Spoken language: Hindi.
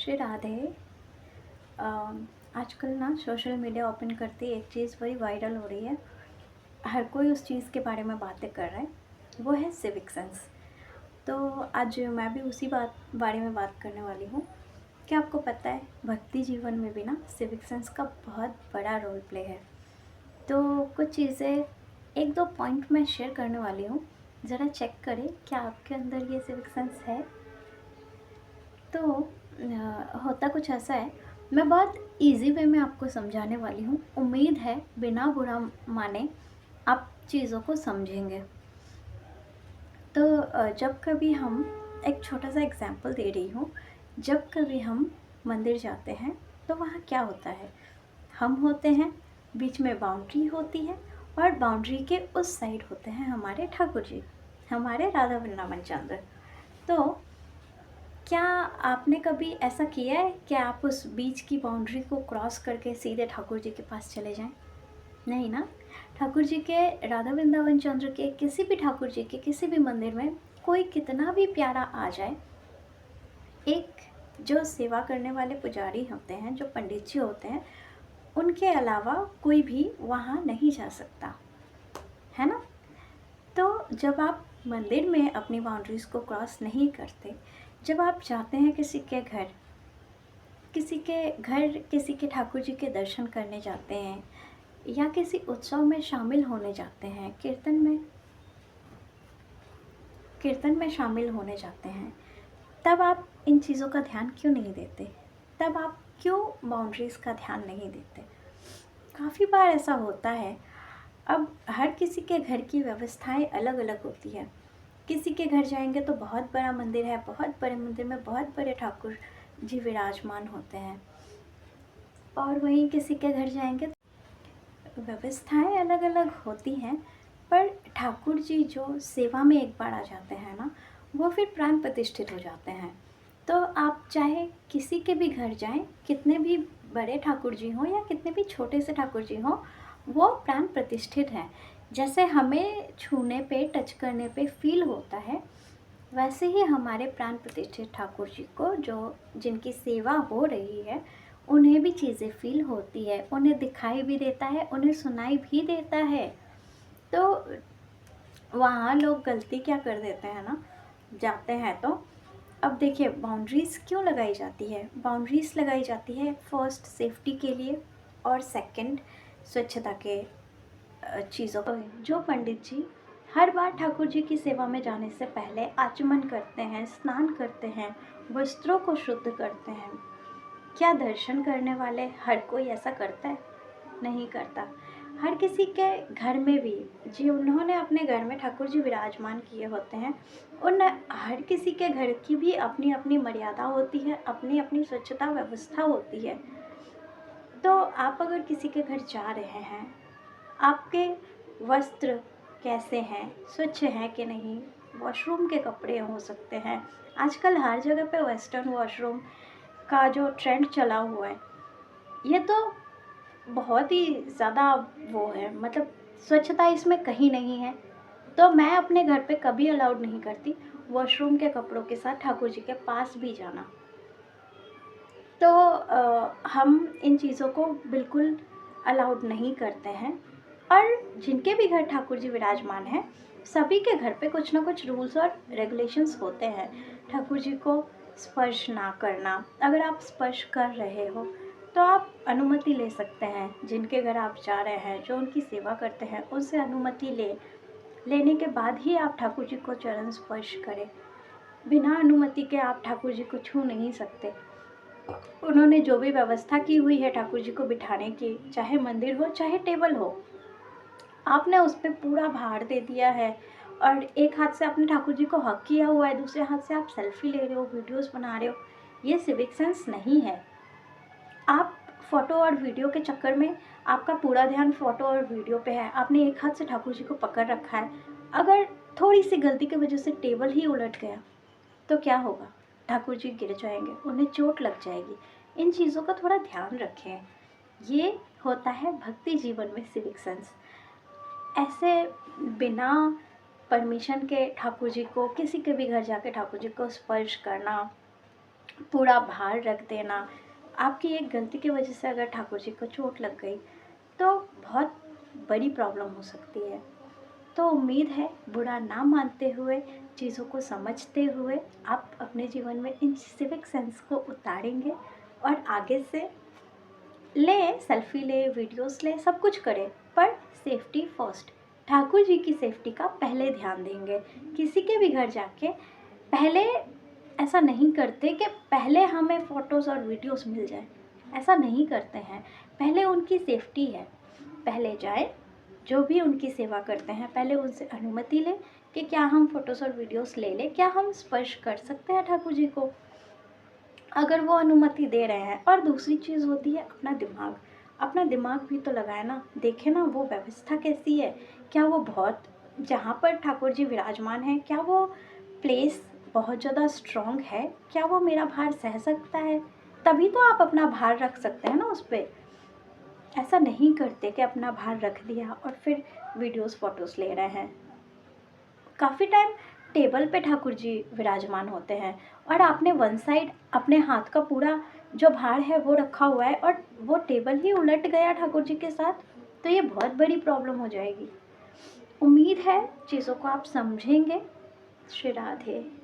श्री राधे। आजकल ना सोशल मीडिया ओपन करते ही एक चीज़ बड़ी वायरल हो रही है। हर कोई उस चीज़ के बारे में बातें कर रहा है, वो है सिविक सेंस। तो आज मैं भी उसी बारे में बात करने वाली हूँ। क्या आपको पता है भक्ति जीवन में भी ना सिविक सेंस का बहुत बड़ा रोल प्ले है। तो कुछ चीज़ें एक दो पॉइंट मैं शेयर करने वाली हूँ, ज़रा चेक करें क्या आपके अंदर ये सिविक सेंस है। तो होता कुछ ऐसा है, मैं बहुत इजी वे में आपको समझाने वाली हूँ। उम्मीद है बिना बुरा माने आप चीज़ों को समझेंगे। तो जब कभी हम एक छोटा सा एग्जांपल दे रही हूँ, जब कभी हम मंदिर जाते हैं तो वहाँ क्या होता है, हम होते हैं, बीच में बाउंड्री होती है और बाउंड्री के उस साइड होते हैं हमारे ठाकुर जी, हमारे राधा वृंदावन चंद्र। तो क्या आपने कभी ऐसा किया है कि आप उस बीच की बाउंड्री को क्रॉस करके सीधे ठाकुर जी के पास चले जाएं? नहीं ना। ठाकुर जी के, राधा वृंदावन चंद्र के, किसी भी ठाकुर जी के किसी भी मंदिर में कोई कितना भी प्यारा आ जाए, एक जो सेवा करने वाले पुजारी होते हैं, जो पंडित जी होते हैं, उनके अलावा कोई भी वहाँ नहीं जा सकता, है ना। तो जब आप मंदिर में अपनी बाउंड्रीज़ को क्रॉस नहीं करते, जब आप जाते हैं किसी के घर, किसी के ठाकुर जी के दर्शन करने जाते हैं या किसी उत्सव में शामिल होने जाते हैं, कीर्तन में शामिल होने जाते हैं, तब आप इन चीज़ों का ध्यान क्यों नहीं देते? तब आप क्यों बाउंड्रीज़ का ध्यान नहीं देते? काफ़ी बार ऐसा होता है। अब हर किसी के घर की व्यवस्थाएं अलग अलग होती है। किसी के घर जाएंगे तो बहुत बड़ा मंदिर है, बहुत बड़े मंदिर में बहुत बड़े ठाकुर जी विराजमान होते हैं, और वहीं किसी के घर जाएंगे तो व्यवस्थाएं अलग अलग होती हैं। पर ठाकुर जी जो सेवा में एक बार आ जाते हैं ना, वो फिर प्राण प्रतिष्ठित हो जाते हैं। तो आप चाहे किसी के भी घर जाएं, कितने भी बड़े ठाकुर जी हों या कितने भी छोटे से ठाकुर जी हों, वो प्राण प्रतिष्ठित हैं। जैसे हमें छूने पे, टच करने पे फील होता है, वैसे ही हमारे प्राण प्रतिष्ठित ठाकुर जी को, जो जिनकी सेवा हो रही है, उन्हें भी चीज़ें फील होती है, उन्हें दिखाई भी देता है, उन्हें सुनाई भी देता है। तो वहाँ लोग गलती क्या कर देते हैं ना, जाते हैं तो, अब देखिए बाउंड्रीज़ क्यों लगाई जाती है? बाउंड्रीज़ लगाई जाती है फर्स्ट सेफ्टी के लिए, और सेकंड स्वच्छता के चीज़ों को। जो पंडित जी हर बार ठाकुर जी की सेवा में जाने से पहले आचमन करते हैं, स्नान करते हैं, वस्त्रों को शुद्ध करते हैं, क्या दर्शन करने वाले हर कोई ऐसा करता है? नहीं करता। हर किसी के घर में भी, जी उन्होंने अपने घर में ठाकुर जी विराजमान किए होते हैं, उन हर किसी के घर की भी अपनी अपनी मर्यादा होती है, अपनी अपनी स्वच्छता व्यवस्था होती है। तो आप अगर किसी के घर जा रहे हैं, आपके वस्त्र कैसे हैं, स्वच्छ हैं कि नहीं, वॉशरूम के कपड़े हो सकते हैं। आजकल हर जगह पे वेस्टर्न वॉशरूम का जो ट्रेंड चला हुआ है, ये तो बहुत ही ज़्यादा वो है, मतलब स्वच्छता इसमें कहीं नहीं है। तो मैं अपने घर पे कभी अलाउड नहीं करती वॉशरूम के कपड़ों के साथ ठाकुर जी के पास भी जाना। तो हम इन चीज़ों को बिल्कुल अलाउड नहीं करते हैं। और जिनके भी घर ठाकुर जी विराजमान हैं, सभी के घर पे कुछ ना कुछ रूल्स और रेगुलेशंस होते हैं। ठाकुर जी को स्पर्श ना करना, अगर आप स्पर्श कर रहे हो तो आप अनुमति ले सकते हैं। जिनके घर आप जा रहे हैं, जो उनकी सेवा करते हैं, उनसे अनुमति लेने के बाद ही आप ठाकुर जी को चरण स्पर्श करें। बिना अनुमति के आप ठाकुर जी को छू नहीं सकते। उन्होंने जो भी व्यवस्था की हुई है ठाकुर जी को बिठाने की, चाहे मंदिर हो चाहे टेबल हो, आपने उस पर पूरा भार दे दिया है, और एक हाथ से आपने ठाकुर जी को हक किया हुआ है, दूसरे हाथ से आप सेल्फी ले रहे हो, वीडियोस बना रहे हो। ये सिविक सेंस नहीं है। आप फ़ोटो और वीडियो के चक्कर में आपका पूरा ध्यान फ़ोटो और वीडियो पे है, आपने एक हाथ से ठाकुर जी को पकड़ रखा है। अगर थोड़ी सी गलती की वजह से टेबल ही उलट गया तो क्या होगा? ठाकुर जी गिर जाएंगे, उन्हें चोट लग जाएगी। इन चीज़ों का थोड़ा ध्यान रखें। ये होता है भक्ति जीवन में सिविक सेंस। ऐसे बिना परमिशन के ठाकुर जी को, किसी के भी घर जाके ठाकुर जी को स्पर्श करना, पूरा भार रख देना, आपकी एक गलती की वजह से अगर ठाकुर जी को चोट लग गई तो बहुत बड़ी प्रॉब्लम हो सकती है। तो उम्मीद है बुरा ना मानते हुए, चीज़ों को समझते हुए आप अपने जीवन में इन सिविक सेंस को उतारेंगे और आगे से ले, सेल्फी ले, वीडियोस ले, सब कुछ करें, पर सेफ्टी फर्स्ट। ठाकुर जी की सेफ्टी का पहले ध्यान देंगे। किसी के भी घर जाके पहले ऐसा नहीं करते कि पहले हमें फ़ोटोज़ और वीडियोस मिल जाए, ऐसा नहीं करते हैं। पहले उनकी सेफ्टी है, पहले जाएं, जो भी उनकी सेवा करते हैं पहले उनसे अनुमति लें कि क्या हम फ़ोटोज़ और वीडियोस ले लें, क्या हम स्पर्श कर सकते हैं ठाकुर जी को, अगर वो अनुमति दे रहे हैं। और दूसरी चीज़ होती है अपना दिमाग। अपना दिमाग भी तो लगाए ना, देखे ना वो व्यवस्था कैसी है, क्या वो बहुत, जहाँ पर ठाकुर जी विराजमान हैं, क्या वो प्लेस बहुत ज़्यादा स्ट्रॉन्ग है, क्या वो मेरा भार सह सकता है, तभी तो आप अपना भार रख सकते हैं ना उस पर। ऐसा नहीं करते कि अपना भार रख दिया और फिर वीडियोस फोटोज़ ले रहे हैं। काफ़ी टाइम टेबल पे ठाकुर जी विराजमान होते हैं और आपने वन साइड अपने हाथ का पूरा जो भार है वो रखा हुआ है और वो टेबल ही उलट गया ठाकुर जी के साथ, तो ये बहुत बड़ी प्रॉब्लम हो जाएगी। उम्मीद है चीज़ों को आप समझेंगे। श्री राधे।